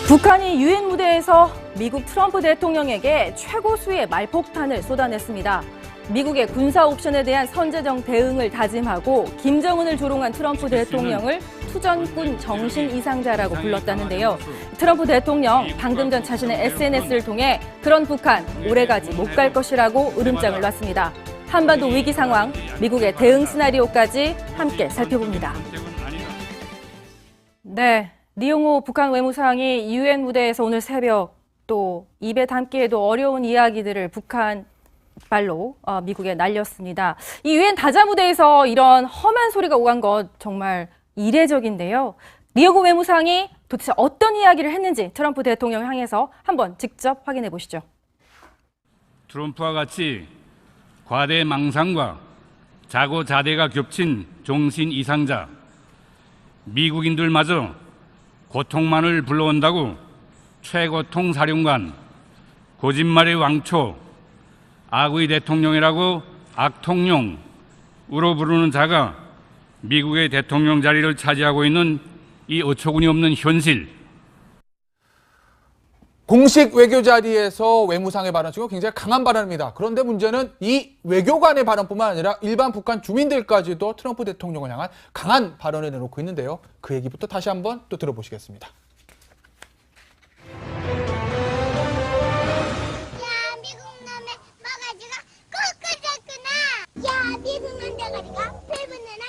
북한이 유엔 무대에서 미국 트럼프 대통령에게 최고 수의 말폭탄을 쏟아냈습니다. 미국의 군사 옵션에 대한 선제적 대응을 다짐하고 김정은을 조롱한 트럼프 대통령을 투전꾼 정신 이상자라고 불렀다는데요. 트럼프 대통령 방금 전 자신의 SNS를 통해 그런 북한 오래가지 못 갈 것이라고 으름장을 놨습니다. 한반도 위기 상황, 미국의 대응 시나리오까지 함께 살펴봅니다. 네, 리용호 북한 외무상이 유엔 무대에서 오늘 새벽 또 입에 담기에도 어려운 이야기들을 북한 발로 미국에 날렸습니다. 이 유엔 다자 무대에서 이런 험한 소리가 오간 것 정말 이례적인데요. 리용호 외무상이 도대체 어떤 이야기를 했는지 트럼프 대통령을 향해서 한번 직접 확인해 보시죠. 트럼프와 같이 과대 망상과 자고자대가 겹친 종신 이상자, 미국인들마저 고통만을 불러온다고 최고통 사령관, 거짓말의 왕초, 악의 대통령이라고 악통령으로 부르는 자가 미국의 대통령 자리를 차지하고 있는 이 어처구니 없는 현실. 공식 외교 자리에서 외무상의 발언 지금 굉장히 강한 발언입니다. 그런데 문제는 이 외교관의 발언뿐만 아니라 일반 북한 주민들까지도 트럼프 대통령을 향한 강한 발언을 내놓고 있는데요. 그 얘기부터 다시 한번 또 들어보시겠습니다. 야, 미국 남자가리가 배분내나.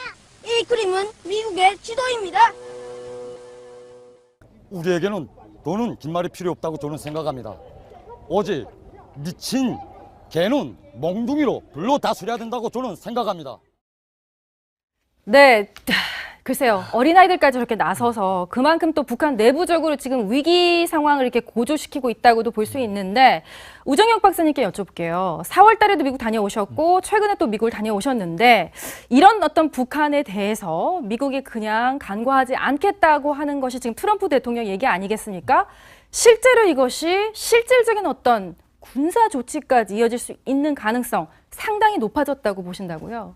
이 그림은 미국의 지도입니다. 우리에게는 돈은 긴 말이 필요 없다고 저는 생각합니다. 오직 미친 개는 몽둥이로 불러 다스려야 된다고 저는 생각합니다. 네, 글쎄요. 어린아이들까지 저렇게 나서서 그만큼 또 북한 내부적으로 지금 위기 상황을 이렇게 고조시키고 있다고도 볼 수 있는데 우정혁 박사님께 여쭤볼게요. 4월 달에도 미국 다녀오셨고 최근에 또 미국을 다녀오셨는데 이런 어떤 북한에 대해서 미국이 그냥 간과하지 않겠다고 하는 것이 지금 트럼프 대통령 얘기 아니겠습니까? 실제로 이것이 실질적인 어떤 군사 조치까지 이어질 수 있는 가능성 상당히 높아졌다고 보신다고요?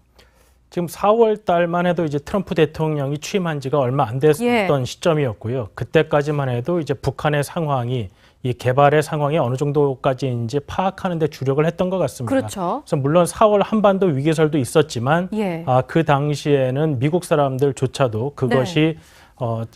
지금 4월 달만 해도 이제 트럼프 대통령이 취임한 지가 얼마 안 됐던 시점이었고요. 그때까지만 해도 이제 북한의 상황이 이 개발의 상황이 어느 정도까지 이제 파악하는 데 주력을 했던 것 같습니다. 그렇죠. 그래서 물론 4월 한반도 위기설도 있었지만 그 당시에는 미국 사람들조차도 그것이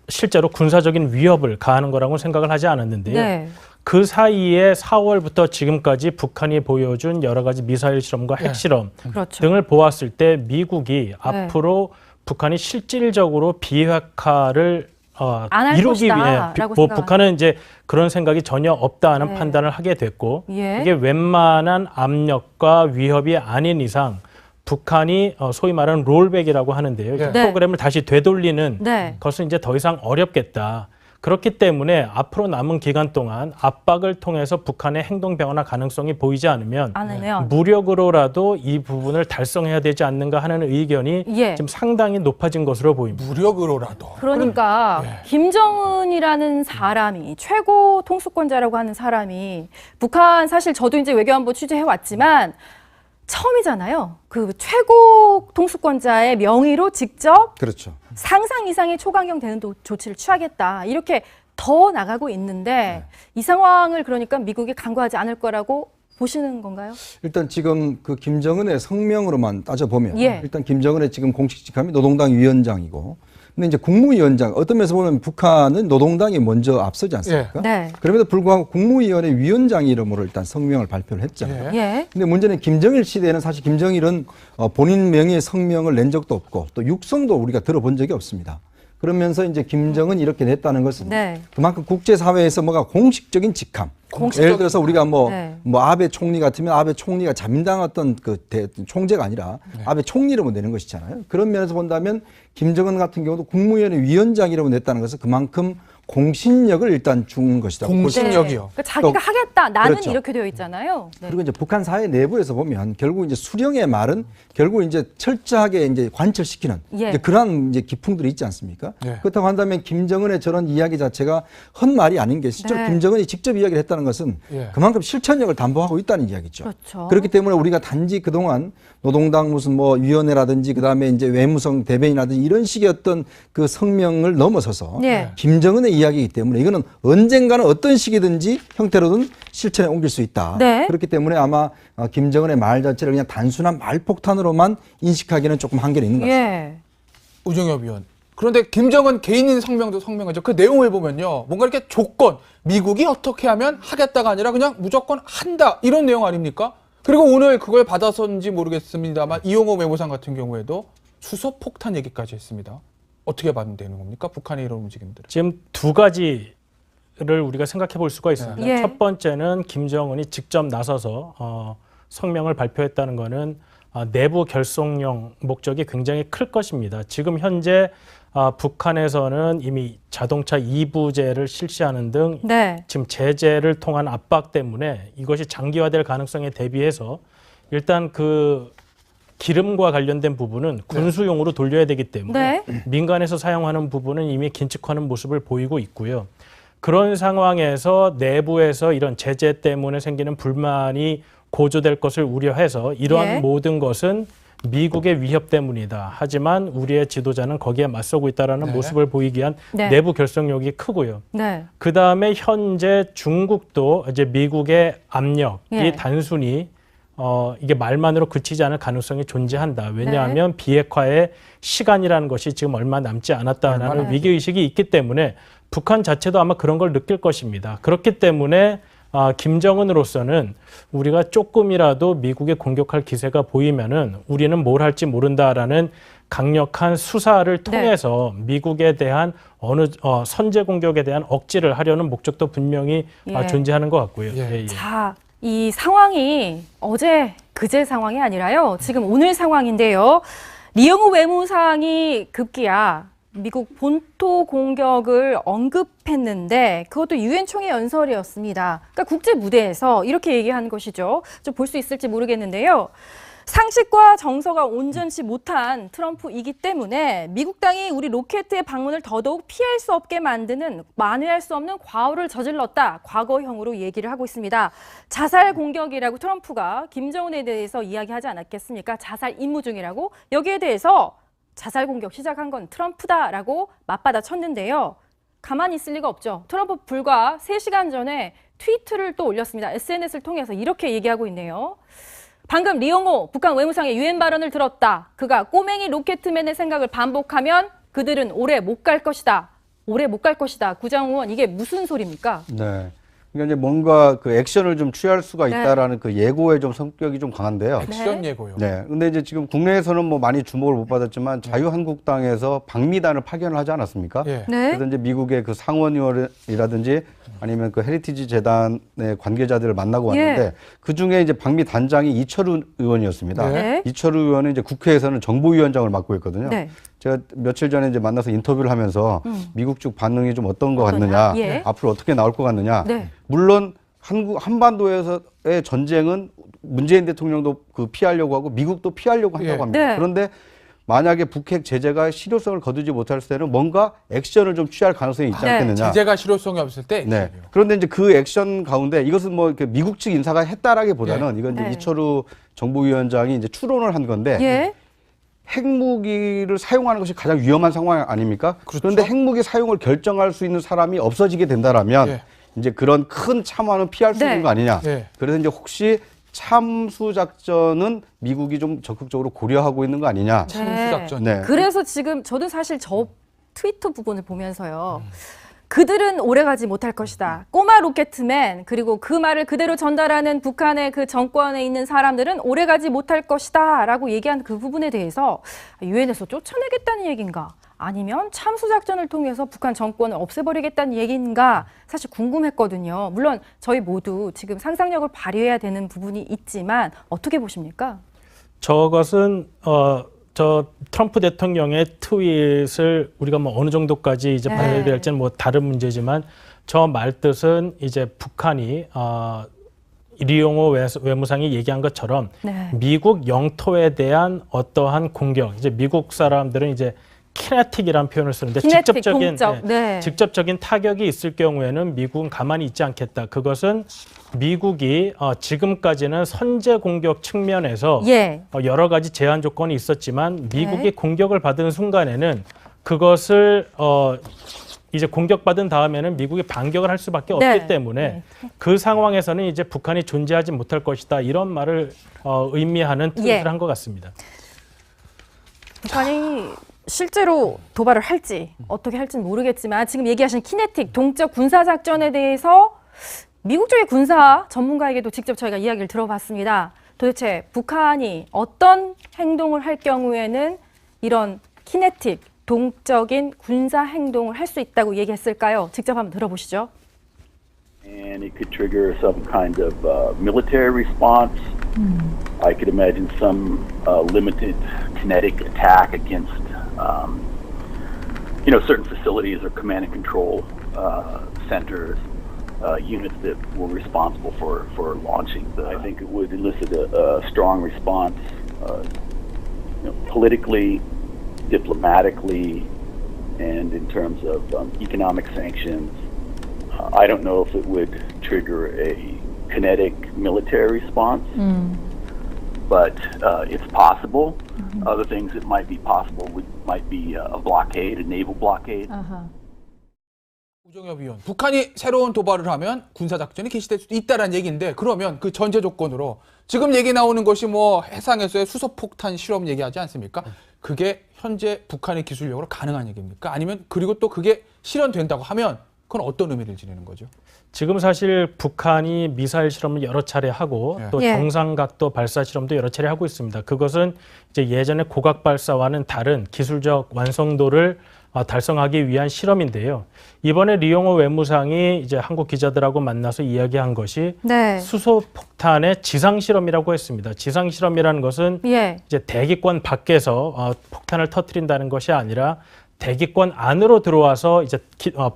실제로 군사적인 위협을 가하는 거라고 생각을 하지 않았는데요. 그 사이에 4월부터 지금까지 북한이 보여준 여러 가지 미사일 실험과 핵실험 등을 보았을 때 미국이 앞으로 북한이 실질적으로 비핵화를 이루기 위해 북한은 이제 그런 생각이 전혀 없다는 판단을 하게 됐고 이게 웬만한 압력과 위협이 아닌 이상 북한이 소위 말하는 롤백이라고 하는데요. 프로그램을 다시 되돌리는 것은 이제 더 이상 어렵겠다. 그렇기 때문에 앞으로 남은 기간 동안 압박을 통해서 북한의 행동 변화 가능성이 보이지 않으면 무력으로라도 이 부분을 달성해야 되지 않는가 하는 의견이 지금 상당히 높아진 것으로 보입니다. 무력으로라도. 그러니까 김정은이라는 사람이 최고 통수권자라고 하는 사람이 북한 사실 저도 이제 외교안보 취재해 왔지만 처음이잖아요. 그 최고 통수권자의 명의로 직접 상상 이상의 초강경 대응 조치를 취하겠다. 이렇게 더 나가고 있는데 이 상황을 그러니까 미국이 간과하지 않을 거라고 보시는 건가요? 일단 지금 그 김정은의 성명으로만 따져보면 일단 김정은의 지금 공식 직함이 노동당 위원장이고 근데 이제 국무위원장 어떤 면에서 보면 북한은 노동당이 먼저 앞서지 않습니까? 그럼에도 불구하고 국무위원회 위원장 이름으로 일단 성명을 발표를 했잖아요. 근데 문제는 김정일 시대에는 사실 김정일은 본인 명의의 성명을 낸 적도 없고 또 육성도 우리가 들어본 적이 없습니다. 그러면서 이제 김정은이 이렇게 냈다는 것은 그만큼 국제사회에서 뭐가 공식적인 직함. 예를 들어서 우리가 뭐 아베 총리 같으면 아베 총리가 자민당 어떤 총재가 아니라 아베 총리 이름으로 내는 것이잖아요. 그런 면에서 본다면 김정은 같은 경우도 국무위원회 위원장 이름으로 냈다는 것은 그만큼 공신력을 일단 준 것이다. 공신력이요. 그러니까 자기가 하겠다. 나는 이렇게 되어 있잖아요. 그리고 이제 북한 사회 내부에서 보면 결국 이제 수령의 말은 결국 이제 철저하게 이제 관철시키는 이제 그러한 이제 기풍들이 있지 않습니까? 그렇다고 한다면 김정은의 저런 이야기 자체가 헛말이 아닌 게 실제로 김정은이 직접 이야기를 했다는 것은 그만큼 실천력을 담보하고 있다는 이야기죠. 그렇기 때문에 우리가 단지 그동안 노동당 무슨 뭐 위원회라든지 그다음에 이제 외무성 대변이라든지 이런 식의 어떤 그 성명을 넘어서서 김정은의 이야기이기 때문에 이거는 언젠가는 어떤 시기든지 형태로든 실천에 옮길 수 있다. 네. 그렇기 때문에 아마 김정은의 말 자체를 그냥 단순한 말폭탄으로만 인식하기는 조금 한계는 있는 것 같습니다. 예. 우정엽 위원. 그런데 김정은 개인 성명도 성명하죠. 그 내용을 보면요. 뭔가 이렇게 조건, 미국이 어떻게 하면 하겠다가 아니라 그냥 무조건 한다. 이런 내용 아닙니까? 그리고 오늘 그걸 받아서인지 모르겠습니다만 이용호 외무상 같은 경우에도 수소폭탄 얘기까지 했습니다. 어떻게 받으면 되는 겁니까? 북한의 이런 움직임들을. 지금 두 가지를 우리가 생각해 볼 수가 있습니다. 예. 첫 번째는 김정은이 직접 나서서 성명을 발표했다는 것은 내부 결속용 목적이 굉장히 클 것입니다. 지금 현재 북한에서는 이미 자동차 2부제를 실시하는 등 네. 지금 제재를 통한 압박 때문에 이것이 장기화될 가능성에 대비해서 일단 그 기름과 관련된 부분은 군수용으로 돌려야 되기 때문에 민간에서 사용하는 부분은 이미 긴축하는 모습을 보이고 있고요. 그런 상황에서 내부에서 이런 제재 때문에 생기는 불만이 고조될 것을 우려해서 이러한 모든 것은 미국의 위협 때문이다. 하지만 우리의 지도자는 거기에 맞서고 있다는 모습을 보이기 위한 내부 결속력이 크고요. 그다음에 현재 중국도 이제 미국의 압력이 단순히 이게 말만으로 그치지 않을 가능성이 존재한다. 왜냐하면 비핵화의 시간이라는 것이 지금 얼마 남지 않았다는 위기의식이 있기 때문에 북한 자체도 아마 그런 걸 느낄 것입니다. 그렇기 때문에 김정은으로서는 우리가 조금이라도 미국에 공격할 기세가 보이면은 우리는 뭘 할지 모른다라는 강력한 수사를 통해서 미국에 대한 선제 공격에 대한 억지를 하려는 목적도 분명히 존재하는 것 같고요. 자, 이 상황이 어제 그제 상황이 아니라요. 지금 오늘 상황인데요. 리용호 외무상이 급기야 미국 본토 공격을 언급했는데 그것도 유엔 총회 연설이었습니다. 그러니까 국제 무대에서 이렇게 얘기하는 것이죠. 좀 볼 수 있을지 모르겠는데요. 상식과 정서가 온전치 못한 트럼프이기 때문에 미국 당이 우리 로켓의 방문을 더더욱 피할 수 없게 만드는 만회할 수 없는 과오를 저질렀다. 과거형으로 얘기를 하고 있습니다. 자살 공격이라고 트럼프가 김정은에 대해서 이야기하지 않았겠습니까? 자살 임무 중이라고. 여기에 대해서 자살 공격 시작한 건 트럼프다라고 맞받아 쳤는데요. 가만히 있을 리가 없죠. 트럼프 불과 3시간 전에 트위트를 또 올렸습니다. SNS를 통해서 이렇게 얘기하고 있네요. 방금 리용호 북한 외무상의 유엔 발언을 들었다. 그가 꼬맹이 로켓맨의 생각을 반복하면 그들은 오래 못 갈 것이다. 오래 못 갈 것이다. 구장훈 의원, 이게 무슨 소리입니까? 네. 그러니까 이제 뭔가 그 액션을 좀 취할 수가 있다라는 그 예고의 좀 성격이 좀 강한데요. 액션 예고요. 네. 근데 이제 지금 국내에서는 뭐 많이 주목을 못 받았지만 자유한국당에서 방미단을 파견을 하지 않았습니까? 그래서 이제 미국의 그 상원의원이라든지 아니면 그 헤리티지 재단의 관계자들을 만나고 왔는데 그 중에 이제 방미단장이 이철우 의원이었습니다. 이철우 의원은 이제 국회에서는 정보위원장을 맡고 있거든요. 제가 며칠 전에 이제 만나서 인터뷰를 하면서 미국 쪽 반응이 좀 어떤 것 같느냐, 앞으로 어떻게 나올 것 같느냐. 물론 한반도에서의 전쟁은 문재인 대통령도 그 피하려고 하고 미국도 피하려고 한다고 합니다. 그런데 만약에 북핵 제재가 실효성을 거두지 못할 때는 뭔가 액션을 좀 취할 가능성이 있지 않겠느냐. 제재가 실효성이 없을 때. 그런데 이제 그 액션 가운데 이것은 뭐 이렇게 미국 측 인사가 했다라기보다는 이건 이제 이철우 정보위원장이 이제 추론을 한 건데. 핵무기를 사용하는 것이 가장 위험한 상황 아닙니까? 그런데 핵무기 사용을 결정할 수 있는 사람이 없어지게 된다라면 이제 그런 큰 참화는 피할 수 있는 거 아니냐. 그래서 이제 혹시 참수 작전은 미국이 좀 적극적으로 고려하고 있는 거 아니냐. 참수 작전. 그래서 지금 저도 사실 저 트위터 부분을 보면서요. 그들은 오래가지 못할 것이다. 꼬마 로켓맨, 그리고 그 말을 그대로 전달하는 북한의 그 정권에 있는 사람들은 오래가지 못할 것이다 라고 얘기한 그 부분에 대해서 유엔에서 쫓아내겠다는 얘기인가? 아니면 참수작전을 통해서 북한 정권을 없애버리겠다는 얘기인가? 사실 궁금했거든요. 물론 저희 모두 지금 상상력을 발휘해야 되는 부분이 있지만 어떻게 보십니까? 저것은 저 트럼프 대통령의 트윗을 우리가 뭐 어느 정도까지 이제 받아들일지는 뭐 다른 문제지만 저 말뜻은 이제 북한이 리용호 외무상이 얘기한 것처럼 미국 영토에 대한 어떠한 공격, 이제 미국 사람들은 이제 키네틱이라는 표현을 쓰는데 직접적인 타격이 있을 경우에는 미국은 가만히 있지 않겠다. 그것은 미국이 지금까지는 선제 공격 측면에서 여러 가지 제한 조건이 있었지만 미국이 공격을 받은 순간에는 그것을 이제 공격받은 다음에는 미국이 반격을 할 수밖에 없기 때문에 그 상황에서는 이제 북한이 존재하지 못할 것이다. 이런 말을 의미하는 뜻을 한 것 같습니다. 북한이 실제로 도발을 할지 어떻게 할지는 모르겠지만 지금 얘기하신 키네틱 동적 군사작전에 대해서 미국 쪽의 군사 전문가에게도 직접 저희가 이야기를 들어봤습니다. 도대체 북한이 어떤 행동을 할 경우에는 이런 키네틱 동적인 군사 행동을 할 수 있다고 얘기했을까요? 직접 한번 들어보시죠. And it could trigger some kind of military response. I could imagine some limited kinetic attack against, certain facilities or command and control centers, units that were responsible for launching. I think it would elicit a strong response, politically, diplomatically, and in terms of economic sanctions. I don't know if it would trigger a kinetic military response, but it's possible. Other things that might be possible might be a blockade, a naval blockade. 우정엽 위원, 북한이 새로운 도발을 하면 군사작전이 개시될 수도 있다는 얘기인데 그러면 그 전제 조건으로 지금 얘기 나오는 것이 뭐 해상에서의 수소폭탄 실험 얘기하지 않습니까? 그게 현재 북한의 기술력으로 가능한 얘기입니까? 아니면 그리고 또 그게 실현된다고 하면 그건 어떤 의미를 지니는 거죠? 지금 사실 북한이 미사일 실험을 여러 차례 하고 또 정상각도 발사 실험도 여러 차례 하고 있습니다. 그것은 이제 예전에 고각 발사와는 다른 기술적 완성도를 달성하기 위한 실험인데요. 이번에 리용호 외무상이 이제 한국 기자들하고 만나서 이야기한 것이 수소폭탄의 지상 실험이라고 했습니다. 지상 실험이라는 것은 이제 대기권 밖에서 폭탄을 터뜨린다는 것이 아니라 대기권 안으로 들어와서 이제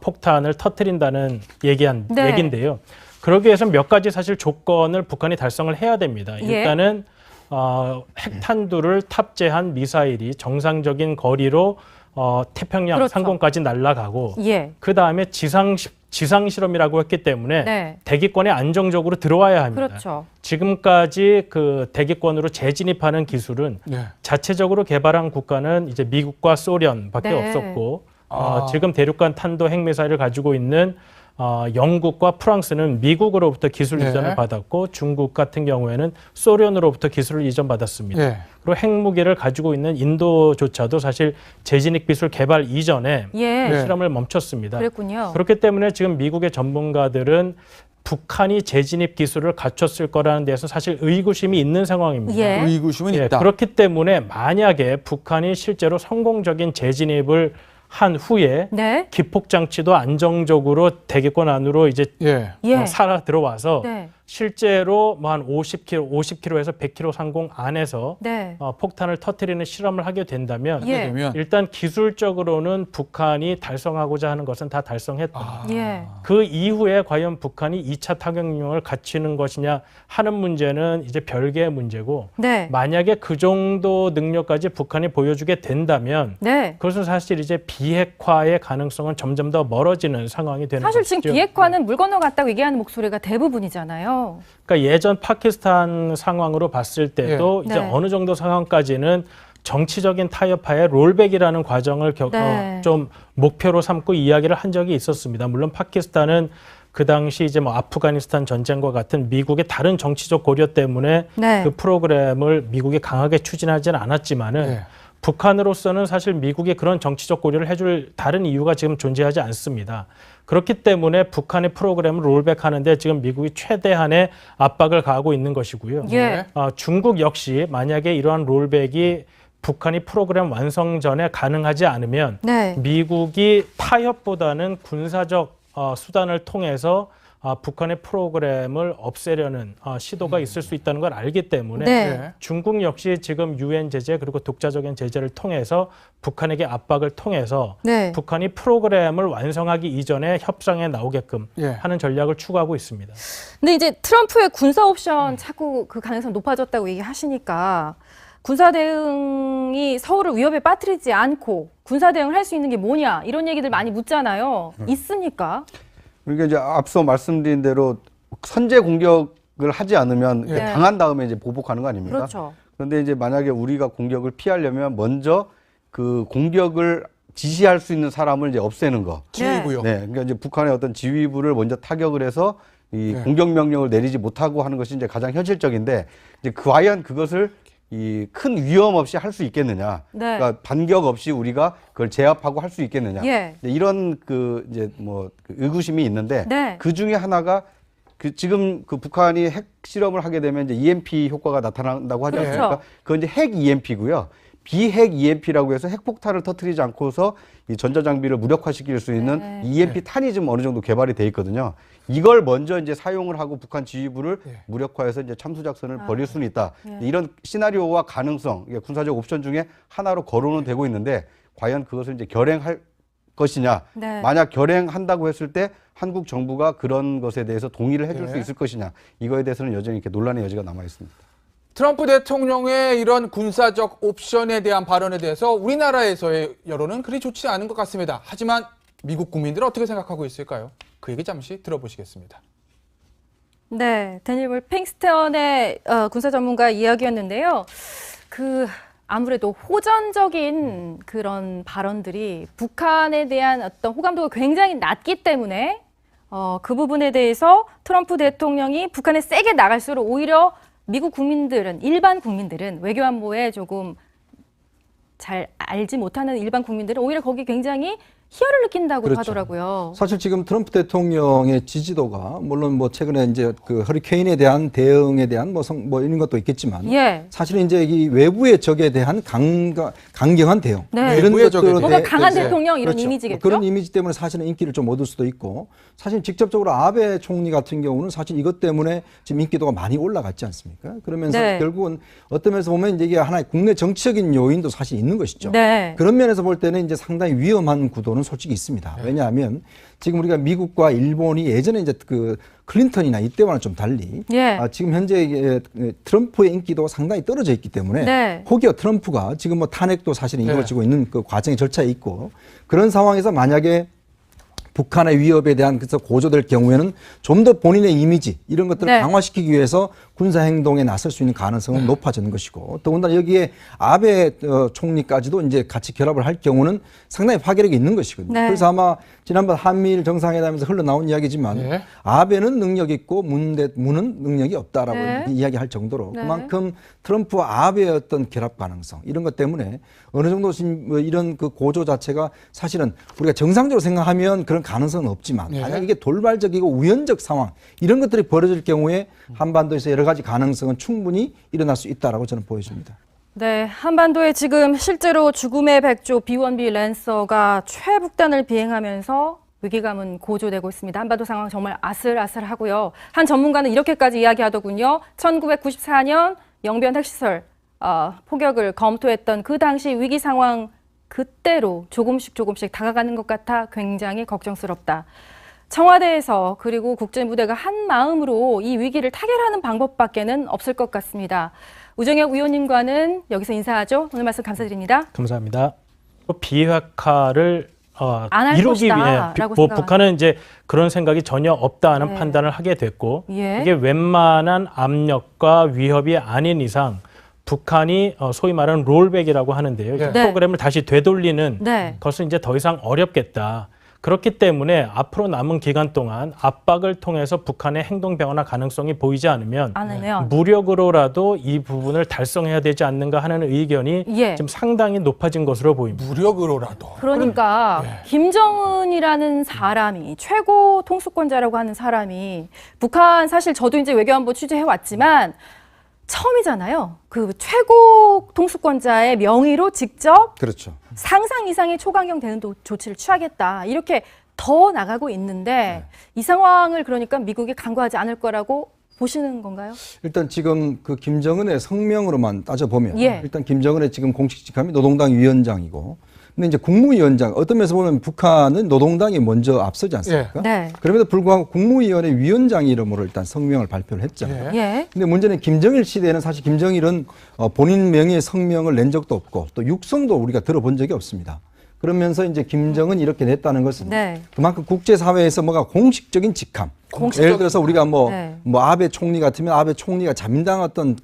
폭탄을 터뜨린다는 얘기인데요. 그러기 위해서 몇 가지 사실 조건을 북한이 달성을 해야 됩니다. 일단은 핵탄두를 탑재한 미사일이 정상적인 거리로 태평양 상공까지 날아가고 그 다음에 지상 실험이라고 했기 때문에 대기권에 안정적으로 들어와야 합니다. 지금까지 그 대기권으로 재진입하는 기술은 자체적으로 개발한 국가는 이제 미국과 소련밖에 없었고 지금 대륙간 탄도 핵미사일을 가지고 있는 영국과 프랑스는 미국으로부터 기술 이전을 받았고 중국 같은 경우에는 소련으로부터 기술을 이전받았습니다. 그리고 핵무기를 가지고 있는 인도조차도 사실 재진입 기술 개발 이전에 실험을 멈췄습니다. 그렇기 때문에 지금 미국의 전문가들은 북한이 재진입 기술을 갖췄을 거라는 데서 사실 의구심이 있는 상황입니다. 의구심은 있다. 그렇기 때문에 만약에 북한이 실제로 성공적인 재진입을 한 후에 기폭장치도 안정적으로 대기권 안으로 이제 살아 들어와서 실제로 뭐 한 50km에서 100km 상공 안에서 폭탄을 터뜨리는 실험을 하게 된다면 일단 기술적으로는 북한이 달성하고자 하는 것은 다 달성했다. 그 이후에 과연 북한이 2차 타격용을 갖추는 것이냐 하는 문제는 이제 별개의 문제고 만약에 그 정도 능력까지 북한이 보여주게 된다면 그것은 사실 이제 비핵화의 가능성은 점점 더 멀어지는 상황이 되는 사실 것이죠. 지금 비핵화는 물 건너갔다고 얘기하는 목소리가 대부분이잖아요. 그러니까 예전 파키스탄 상황으로 봤을 때도 이제 어느 정도 상황까지는 정치적인 타협하에 롤백이라는 과정을 좀 목표로 삼고 이야기를 한 적이 있었습니다. 물론 파키스탄은 그 당시 이제 뭐 아프가니스탄 전쟁과 같은 미국의 다른 정치적 고려 때문에 그 프로그램을 미국이 강하게 추진하지는 않았지만은 북한으로서는 사실 미국이 그런 정치적 고려를 해줄 다른 이유가 지금 존재하지 않습니다. 그렇기 때문에 북한의 프로그램을 롤백하는데 지금 미국이 최대한의 압박을 가하고 있는 것이고요. 중국 역시 만약에 이러한 롤백이 북한이 프로그램 완성 전에 가능하지 않으면 미국이 타협보다는 군사적 수단을 통해서 북한의 프로그램을 없애려는 시도가 있을 수 있다는 걸 알기 때문에 중국 역시 지금 유엔 제재 그리고 독자적인 제재를 통해서 북한에게 압박을 통해서 북한이 프로그램을 완성하기 이전에 협상에 나오게끔 하는 전략을 추구하고 있습니다. 근데 이제 트럼프의 군사 옵션 자꾸 그 가능성 높아졌다고 얘기하시니까 군사 대응이 서울을 위협에 빠뜨리지 않고 군사 대응을 할 수 있는 게 뭐냐 이런 얘기들 많이 묻잖아요. 있습니까? 그러니까 이제 앞서 말씀드린 대로 선제 공격을 하지 않으면 당한 다음에 이제 보복하는 거 아닙니까? 그런데 이제 만약에 우리가 공격을 피하려면 먼저 그 공격을 지시할 수 있는 사람을 이제 없애는 거. 지휘부요. 네, 그러니까 이제 북한의 어떤 지휘부를 먼저 타격을 해서 이 공격 명령을 내리지 못하고 하는 것이 이제 가장 현실적인데 이제 과연 그것을 이 큰 위험 없이 할 수 있겠느냐? 그러니까 반격 없이 우리가 그걸 제압하고 할 수 있겠느냐? 이런 그 이제 뭐 그 의구심이 있는데 그 중에 하나가 그 지금 그 북한이 핵 실험을 하게 되면 이제 EMP 효과가 나타난다고 하지 않습니까? 그건 이제 핵 EMP고요. 비핵 EMP라고 해서 핵폭탄을 터뜨리지 않고서 이 전자장비를 무력화시킬 수 있는 EMP 탄이 좀 어느 정도 개발이 돼 있거든요. 이걸 먼저 이제 사용을 하고 북한 지휘부를 무력화해서 이제 참수 작전을 벌일 수는 있다. 이런 시나리오와 가능성, 이게 군사적 옵션 중에 하나로 거론은 되고 있는데 과연 그것을 이제 결행할 것이냐. 만약 결행한다고 했을 때 한국 정부가 그런 것에 대해서 동의를 해줄 수 있을 것이냐. 이거에 대해서는 여전히 이렇게 논란의 여지가 남아 있습니다. 트럼프 대통령의 이런 군사적 옵션에 대한 발언에 대해서 우리나라에서의 여론은 그리 좋지 않은 것 같습니다. 하지만 미국 국민들은 어떻게 생각하고 있을까요? 그 얘기 잠시 들어보시겠습니다. 네, 데니얼 팽스턴의 군사 전문가 이야기였는데요. 아무래도 호전적인 그런 발언들이 북한에 대한 어떤 호감도가 굉장히 낮기 때문에 그 부분에 대해서 트럼프 대통령이 북한에 세게 나갈수록 오히려 미국 국민들은, 일반 국민들은, 외교안보에 조금 잘 알지 못하는 일반 국민들은 오히려 거기 굉장히 희열을 느낀다고 하더라고요. 사실 지금 트럼프 대통령의 지지도가 물론 뭐 최근에 이제 그 허리케인에 대한 대응에 대한 뭐 이런 것도 있겠지만 사실은 이제 이 외부의 적에 대한 강경한 대응 이런 것들로 뭔가 강한 대통령 이런 이미지겠죠. 그런 이미지 때문에 사실은 인기를 좀 얻을 수도 있고 사실 직접적으로 아베 총리 같은 경우는 사실 이것 때문에 지금 인기도가 많이 올라갔지 않습니까? 그러면서 결국은 어떤 면에서 보면 이제 이게 하나의 국내 정치적인 요인도 사실 있는 것이죠. 그런 면에서 볼 때는 이제 상당히 위험한 구도는 솔직히 있습니다. 왜냐하면 지금 우리가 미국과 일본이 예전에 이제 그 클린턴이나 이때와는 좀 달리 지금 현재 트럼프의 인기도가 상당히 떨어져 있기 때문에 혹여 트럼프가 지금 뭐 탄핵도 사실은 이루어지고 있는 그 과정의 절차에 있고 그런 상황에서 만약에 북한의 위협에 대한 그래서 고조될 경우에는 좀 더 본인의 이미지 이런 것들을 강화시키기 위해서 군사 행동에 나설 수 있는 가능성은 높아지는 것이고 더군다나 여기에 아베 총리까지도 이제 같이 결합을 할 경우는 상당히 파괴력이 있는 것이거든요. 그래서 아마 지난번 한미일 정상회담에서 흘러나온 이야기지만 아베는 능력이 있고 문은 능력이 없다라고 이야기할 정도로 그만큼 트럼프와 아베의 어떤 결합 가능성 이런 것 때문에 어느 정도 뭐 이런 그 고조 자체가 사실은 우리가 정상적으로 생각하면 그런 가능성은 없지만 만약 이게 돌발적이고 우연적 상황 이런 것들이 벌어질 경우에 한반도에서 여러 가지 가능성은 충분히 일어날 수 있다라고 저는 보여집니다. 네, 한반도에 지금 실제로 죽음의 백조 B-1B 랜서가 최북단을 비행하면서 위기감은 고조되고 있습니다. 한반도 상황 정말 아슬아슬하고요. 한 전문가는 이렇게까지 이야기하더군요. 1994년 영변 핵시설 포격을 검토했던 그 당시 위기 상황 그때로 조금씩 다가가는 것 같아 굉장히 걱정스럽다. 청와대에서 그리고 국제무대가 한 마음으로 이 위기를 타결하는 방법밖에는 없을 것 같습니다. 우정혁 의원님과는 여기서 인사하죠. 오늘 말씀 감사드립니다. 감사합니다. 비핵화를 안 이루기 위해 북한은 이제 그런 생각이 전혀 없다는 판단을 하게 됐고 이게 웬만한 압력과 위협이 아닌 이상 북한이 소위 말하는 롤백이라고 하는데요. 프로그램을 다시 되돌리는 것은 이제 더 이상 어렵겠다. 그렇기 때문에 앞으로 남은 기간 동안 압박을 통해서 북한의 행동 변화 가능성이 보이지 않으면 무력으로라도 이 부분을 달성해야 되지 않는가 하는 의견이 지금 상당히 높아진 것으로 보입니다. 무력으로라도. 그러니까 김정은이라는 사람이 최고 통수권자라고 하는 사람이 북한 사실 저도 이제 외교안보 취재해 왔지만 처음이잖아요. 그 최고 통수권자의 명의로 직접 상상 이상의 초강경 대응 조치를 취하겠다. 이렇게 더 나가고 있는데 이 상황을 그러니까 미국이 간과하지 않을 거라고 보시는 건가요? 일단 지금 그 김정은의 성명으로만 따져보면 일단 김정은의 지금 공식 직함이 노동당 위원장이고 근데 이제 국무위원장 어떤 면에서 보면 북한은 노동당이 먼저 앞서지 않습니까? 그럼에도 불구하고 국무위원회 위원장 이름으로 일단 성명을 발표를 했잖아요. 근데 문제는 김정일 시대에는 사실 김정일은 본인 명의의 성명을 낸 적도 없고 또 육성도 우리가 들어본 적이 없습니다. 그러면서 이제 김정은이 이렇게 냈다는 것은 그만큼 국제사회에서 뭐가 공식적인 직함. 예를 들어서 우리가 뭐 아베 총리 같으면 아베 총리가 자민당 어떤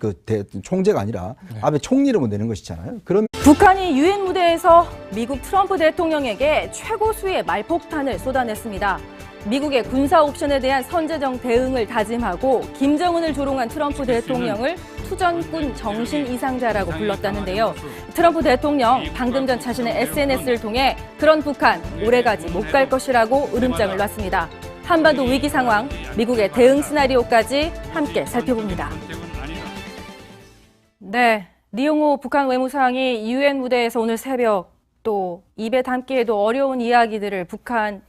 총재가 아니라 아베 총리 이름을 내는 것이잖아요. 그럼 북한이 유엔 무대에서 미국 트럼프 대통령에게 최고 수의 말폭탄을 쏟아냈습니다. 미국의 군사 옵션에 대한 선제적 대응을 다짐하고 김정은을 조롱한 트럼프 대통령을 투전꾼 정신 이상자라고 불렀다는데요. 트럼프 대통령 방금 전 자신의 SNS를 통해 그런 북한 오래가지 못 갈 것이라고 으름장을 놨습니다. 한반도 위기 상황, 미국의 대응 시나리오까지 함께 살펴봅니다. 네, 리용호 북한 외무상이 유엔 무대에서 오늘 새벽 또 입에 담기에도 어려운 이야기들을 북한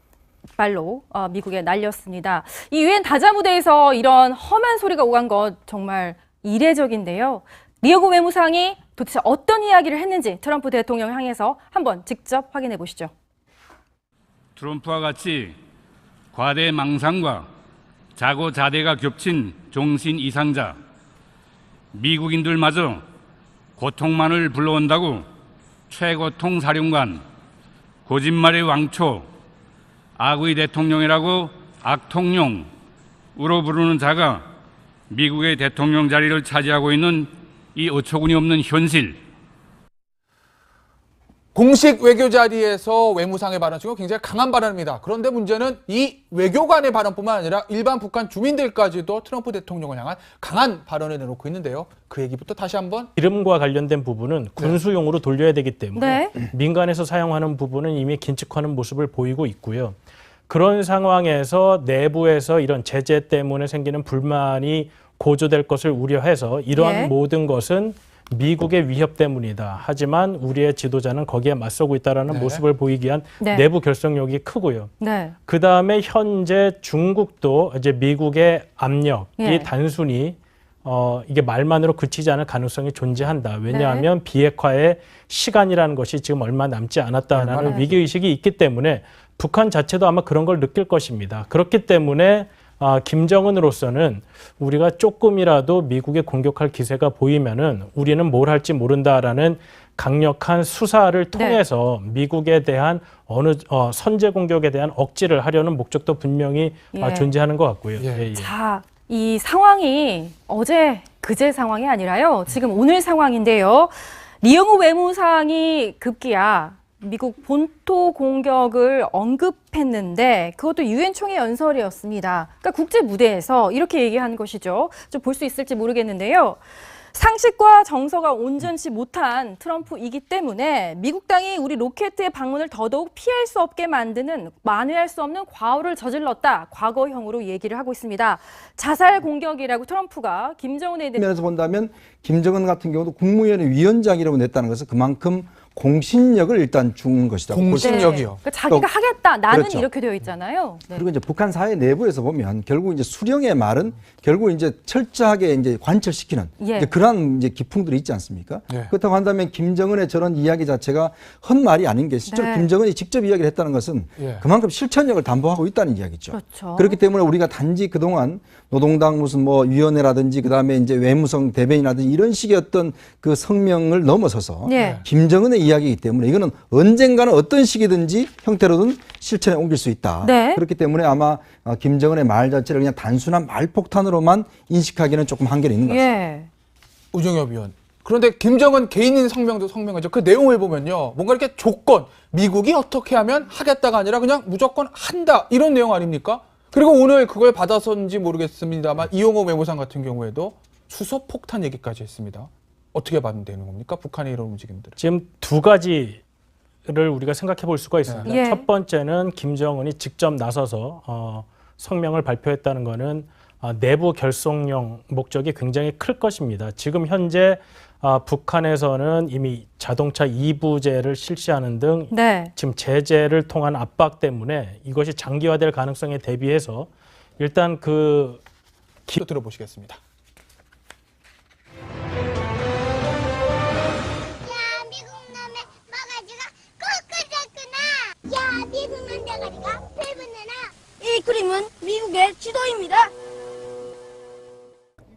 말로 미국에 날렸습니다. 이 유엔 다자 무대에서 이런 험한 소리가 오간 것 정말 이례적인데요. 리용호 외무상이 도대체 어떤 이야기를 했는지 트럼프 대통령 향해서 한번 직접 확인해 보시죠. 트럼프와 같이 과대 망상과 자고자대가 겹친 정신 이상자, 미국인들마저 고통만을 불러온다고 최고통 사령관, 거짓말의 왕초, 악의 대통령이라고 악통령으로 부르는 자가 미국의 대통령 자리를 차지하고 있는 이 어처구니 없는 현실. 공식 외교 자리에서 외무상의 발언 중에 굉장히 강한 발언입니다. 그런데 문제는 이 외교관의 발언뿐만 아니라 일반 북한 주민들까지도 트럼프 대통령을 향한 강한 발언을 내놓고 있는데요. 그 얘기부터 다시 한번. 이름과 관련된 부분은 군수용으로 돌려야 되기 때문에 민간에서 사용하는 부분은 이미 긴축하는 모습을 보이고 있고요. 그런 상황에서 내부에서 이런 제재 때문에 생기는 불만이 고조될 것을 우려해서 이러한 모든 것은 미국의 위협 때문이다. 하지만 우리의 지도자는 거기에 맞서고 있다는 모습을 보이기 위한 내부 결속력이 크고요. 그다음에 현재 중국도 이제 미국의 압력이 단순히 이게 말만으로 그치지 않을 가능성이 존재한다. 왜냐하면 비핵화의 시간이라는 것이 지금 얼마 남지 않았다는 위기의식이 있기 때문에 북한 자체도 아마 그런 걸 느낄 것입니다. 그렇기 때문에 김정은으로서는 우리가 조금이라도 미국에 공격할 기세가 보이면은 우리는 뭘 할지 모른다라는 강력한 수사를 통해서 미국에 대한 선제 공격에 대한 억지를 하려는 목적도 분명히 존재하는 것 같고요. 자, 이 상황이 어제 그제 상황이 아니라요. 지금 오늘 상황인데요. 리용호 외무상이 급기야 미국 본토 공격을 언급했는데 그것도 유엔 총회 연설이었습니다. 그러니까 국제 무대에서 이렇게 얘기한 것이죠. 좀 볼 수 있을지 모르겠는데요. 상식과 정서가 온전치 못한 트럼프이기 때문에 미국 당이 우리 로켓의 방문을 더더욱 피할 수 없게 만드는 만회할 수 없는 과오를 저질렀다. 과거형으로 얘기를 하고 있습니다. 자살 공격이라고 트럼프가 김정은에 대해 면에서 본다면 김정은 같은 경우도 국무위원회 위원장이라고 냈다는 것은 그만큼 공신력을 일단 준 것이다. 공신력이요. 그러니까 자기가 하겠다. 나는 이렇게 되어 있잖아요. 그리고 이제 북한 사회 내부에서 보면 결국 이제 수령의 말은 결국 이제 철저하게 이제 관철시키는 이제 그러한 이제 기풍들이 있지 않습니까? 그렇다고 한다면 김정은의 저런 이야기 자체가 헛말이 아닌 게 실제로 김정은이 직접 이야기를 했다는 것은 그만큼 실천력을 담보하고 있다는 이야기죠. 그렇죠. 그렇기 때문에 우리가 단지 그동안 노동당 무슨 뭐 위원회라든지 그다음에 이제 외무성 대변이라든지 이런 식의 어떤 그 성명을 넘어서서 김정은의 이야기이기 때문에 이거는 언젠가는 어떤 식이든지 형태로든 실천에 옮길 수 있다. 그렇기 때문에 아마 김정은의 말 자체를 그냥 단순한 말폭탄으로만 인식하기는 조금 한계는 있는 것 같습니다. 우정엽 위원. 그런데 김정은 개인인 성명도 성명하죠. 그 내용을 보면요. 뭔가 이렇게 조건, 미국이 어떻게 하면 하겠다가 아니라 그냥 무조건 한다. 이런 내용 아닙니까? 그리고 오늘 그걸 받아서인지 모르겠습니다만 이용호 외무상 같은 경우에도 수소폭탄 얘기까지 했습니다. 어떻게 받는다는 겁니까? 북한의 이런 움직임들을. 지금 두 가지를 우리가 생각해 볼 수가 있습니다. 첫 번째는 김정은이 직접 나서서 성명을 발표했다는 것은 내부 결속용 목적이 굉장히 클 것입니다. 지금 현재 북한에서는 이미 자동차 이부제를 실시하는 등 지금 제재를 통한 압박 때문에 이것이 장기화될 가능성에 대비해서 일단 들어보시겠습니다. 미국 남자가리가 배분내나 이 그림은 미국의 지도입니다.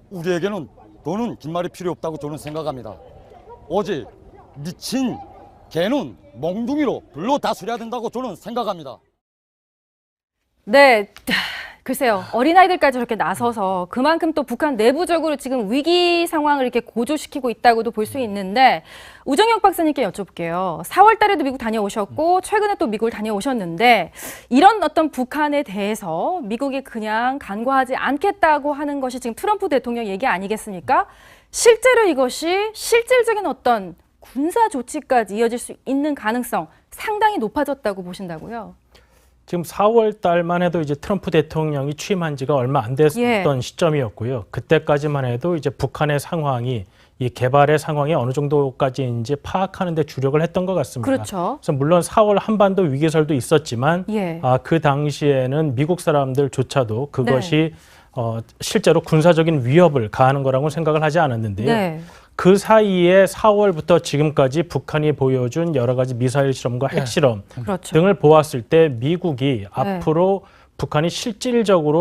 우리에게는 돈은 긴 말이 필요 없다고 저는 생각합니다. 오직 미친 개는 몽둥이로 불로 다스려야 된다고 저는 생각합니다. 네. 글쎄요, 어린아이들까지 저렇게 나서서 그만큼 또 북한 내부적으로 지금 위기 상황을 이렇게 고조시키고 있다고도 볼 수 있는데, 우정혁 박사님께 여쭤볼게요. 4월 달에도 미국 다녀오셨고, 최근에 또 미국을 다녀오셨는데, 이런 어떤 북한에 대해서 미국이 그냥 간과하지 않겠다고 하는 것이 지금 트럼프 대통령 얘기 아니겠습니까? 실제로 이것이 실질적인 어떤 군사 조치까지 이어질 수 있는 가능성 상당히 높아졌다고 보신다고요? 지금 4월 달만 해도 이제 트럼프 대통령이 취임한 지가 얼마 안 됐던 시점이었고요. 그때까지만 해도 이제 북한의 상황이 이 개발의 상황이 어느 정도까지인지 파악하는 데 주력을 했던 것 같습니다. 그렇죠. 그래서 물론 4월 한반도 위기설도 있었지만 그 당시에는 미국 사람들조차도 그것이 실제로 군사적인 위협을 가하는 거라고 생각을 하지 않았는데요. 그 사이에 4월부터 지금까지 북한이 보여준 여러 가지 미사일 실험과 핵실험 등을 보았을 때 미국이 앞으로 북한이 실질적으로